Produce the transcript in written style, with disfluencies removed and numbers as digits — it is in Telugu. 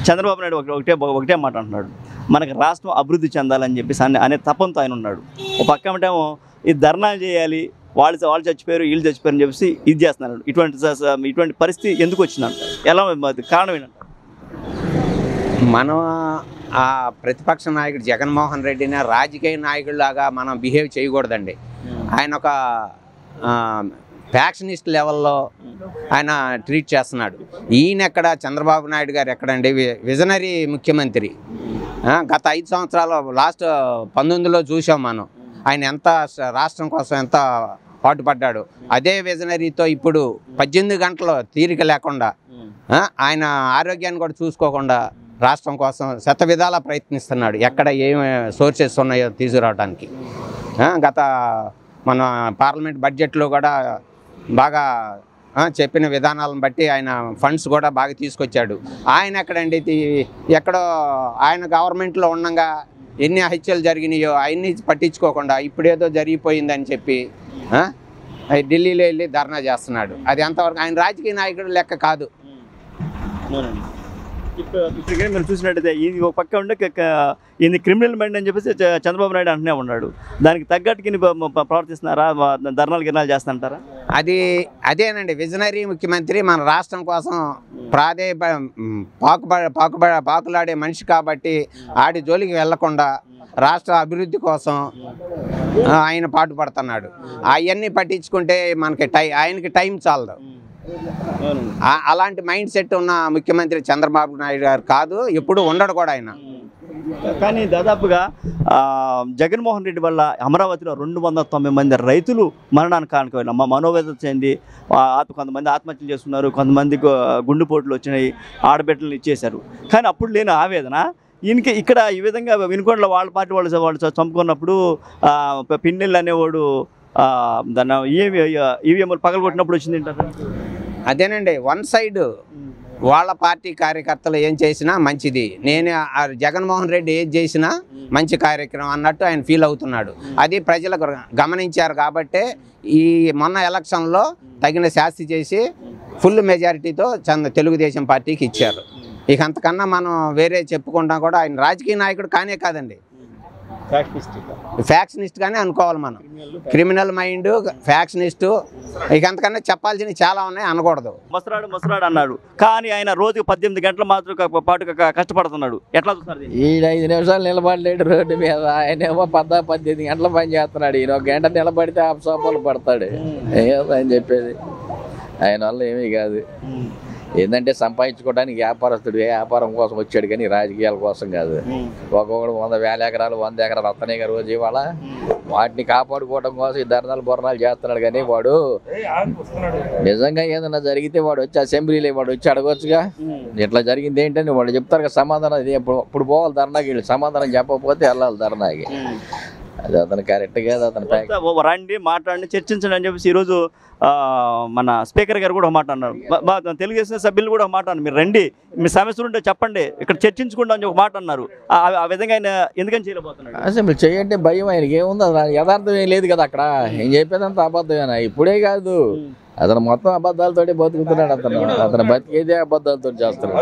చంద్రబాబు నాయుడు ఒకటే మాట అంటున్నాడు, మనకి రాష్ట్రం అభివృద్ధి చెందాలని చెప్పేసి అనే తపంతో ఆయన ఉన్నాడు. ఒక పక్క ఏమంటేమో ఇది ధర్నాలు చేయాలి, వాళ్ళు చచ్చిపోయారు వీళ్ళు చచ్చిపోయారు అని చెప్పేసి ఇది చేస్తున్నాడు. ఇటువంటి పరిస్థితి ఎందుకు వచ్చిందంట, ఎలా కారణం ఏంటంట? మనం ఆ ప్రతిపక్ష నాయకుడు జగన్మోహన్ రెడ్డిని రాజకీయ నాయకుడిలాగా మనం బిహేవ్ చేయకూడదండి. ఆయన ఒక ఫ్యాక్షనిస్ట్ లెవెల్లో ఆయన ట్రీట్ చేస్తున్నాడు. ఈయన ఎక్కడ, చంద్రబాబు నాయుడు గారు ఎక్కడండి విజనరీ ముఖ్యమంత్రి. గత 5 సంవత్సరాలు లాస్ట్ 19లో చూసాం మనం ఆయన ఎంత రాష్ట్రం కోసం ఎంత పాటుపడ్డాడు. అదే విజనరీతో ఇప్పుడు 18 గంటలు తీరిక లేకుండా ఆయన ఆరోగ్యాన్ని కూడా చూసుకోకుండా రాష్ట్రం కోసం శతవిధాలా ప్రయత్నిస్తున్నాడు. ఎక్కడ ఏమి సోర్సెస్ ఉన్నాయో తీసుకురావడానికి. గత మన పార్లమెంట్ బడ్జెట్లో కూడా బాగా చెప్పిన విధానాలను బట్టి ఆయన ఫండ్స్ కూడా బాగా తీసుకొచ్చాడు. ఆయన ఎక్కడండి, ఎక్కడో ఆయన గవర్నమెంట్లో ఉండగా ఎన్ని హత్యలు జరిగినాయో అవన్నీ పట్టించుకోకుండా ఇప్పుడేదో జరిగిపోయిందని చెప్పి ఢిల్లీలో వెళ్ళి ధర్నా చేస్తున్నాడు. అది ఎంతవరకు ఆయన రాజకీయ నాయకుడు లెక్క కాదు. ఇప్పుడు మీరు చూసినట్టయితే ఇది ఒక పక్క ఉండే ఇది క్రిమినల్ మైండ్ అని చెప్పేసి చంద్రబాబు నాయుడు అంటూనే ఉన్నాడు. దానికి తగ్గట్టుకి ప్రవర్తిస్తున్నారా, ధర్నాలు చేస్తుంటారా? అదేనండి విజనరీ ముఖ్యమంత్రి, మన రాష్ట్రం కోసం పాకులాడే మనిషి కాబట్టి ఆడి జోలికి వెళ్లకుండా రాష్ట్ర అభివృద్ధి కోసం ఆయన పాటుపడుతున్నాడు. అవన్నీ పట్టించుకుంటే మనకి ఆయనకి టైం చాలదు. అలాంటి మైండ్ సెట్ ఉన్న ముఖ్యమంత్రి చంద్రబాబు నాయుడు గారు కాదు, ఎప్పుడు ఉండడు కూడా ఆయన. కానీ దాదాపుగా జగన్మోహన్ రెడ్డి వల్ల అమరావతిలో 290 మంది రైతులు మరణానికి కానుకోవాలి. మనోవేదన చెంది కొంతమంది ఆత్మహత్యలు చేస్తున్నారు, కొంతమంది గుండెపోట్లు వచ్చినాయి, ఆడబిడ్డలను ఇచ్చేశారు. కానీ అప్పుడు లేని ఆవేదన ఈయనకి ఇక్కడ ఈ విధంగా వినుకొండలో వాళ్ళ పార్టీ వాళ్ళు చంపుకున్నప్పుడు పిన్నెళ్ళు అనేవాడు దాన్ని ఈవీఎంలు పగలగొట్టినప్పుడు వచ్చింది ఏంటంటే అదేనండి, వన్ సైడ్ వాళ్ళ పార్టీ కార్యకర్తలు ఏం చేసినా మంచిది, నేను జగన్మోహన్ రెడ్డి ఏది చేసినా మంచి కార్యక్రమం అన్నట్టు ఆయన ఫీల్ అవుతున్నాడు. అది ప్రజలకు గమనించారు కాబట్టే ఈ మొన్న ఎలక్షన్లో తగిన శాస్తి చేసి ఫుల్ మెజారిటీతో తెలుగుదేశం పార్టీకి ఇచ్చారు. ఇక అంతకన్నా మనం వేరే చెప్పుకుంటాం కూడా ఆయన రాజకీయ నాయకుడు కానే కాదండి, ఫ్యాక్షనిస్ట్ గానే అనుకోవాలి మనం. క్రిమినల్ మైండ్, ఫ్యాక్షనిస్టు, ఇక అంతకన్నా చెప్పాల్సినవి చాలా ఉన్నాయి, అనకూడదు. ముసరాడు అన్నాడు, కానీ ఆయన రోజుకి 18 గంటలు మాత్రం పాటు కష్టపడుతున్నాడు. ఎట్లా చూస్తున్నారు? ఈ 5 నిమిషాలు నిలబడలేడు రోడ్డు మీద, ఆయన ఏమో 18 గంటలు పని చేస్తున్నాడు. ఈయన 1 గంట నిలబడితే అపసోపాలు పడతాడు. అని చెప్పేది ఆయన వల్ల ఏమీ కాదు. ఏంటంటే సంపాదించుకోవడానికి వ్యాపారస్తుడు వ్యాపారం కోసం వచ్చాడు కానీ రాజకీయాల కోసం కాదు. ఒక్కొక్కడు 100,000 ఎకరాలు 100 ఎకరాలు వస్తున్నాయి కదా రోజు. ఇవాళ వాటిని కాపాడుకోవడం కోసం ఈ ధర్నాలు బొర్నాలు చేస్తున్నాడు. కానీ వాడు నిజంగా ఏదైనా జరిగితే వాడు వచ్చి అసెంబ్లీలో వాడు వచ్చి అడగొచ్చుగా, ఇట్లా జరిగింది ఏంటని వాళ్ళు చెప్తారు కదా సమాధానం. ఇది ఇప్పుడు పోవాలి ధర్నాకి, వీళ్ళు సమాధానం చెప్పకపోతే వెళ్ళాలి ధర్నాకి. అది అతను కరెక్ట్ కాదు. అతను రండి మాట్లాడి చర్చించండి అని చెప్పేసి ఈరోజు మన స్పీకర్ గారు కూడా మాట అన్నారు, తెలుగుదేశం సభ్యులు కూడా మాట అన్నారు, మీరు రండి మీ సమస్యలు ఉంటే చెప్పండి ఇక్కడ చర్చించుకుంటా అని ఒక మాట అన్నారు. ఆ విధంగా ఆయన ఎందుకని చేయలేకపోతున్నాడు? అసెంబ్లీ చేయంటే భయం ఆయనకి ఏముంది, యథార్థం ఏం లేదు కదా అక్కడ. ఏం చెప్పేదంత అబద్ధమేనా? ఇప్పుడే కాదు, అతను మొత్తం అబద్ధాలతోటి బతుకుతున్నాడు. అతను బతికేదే అబద్ధాలతో చేస్తున్నాడు.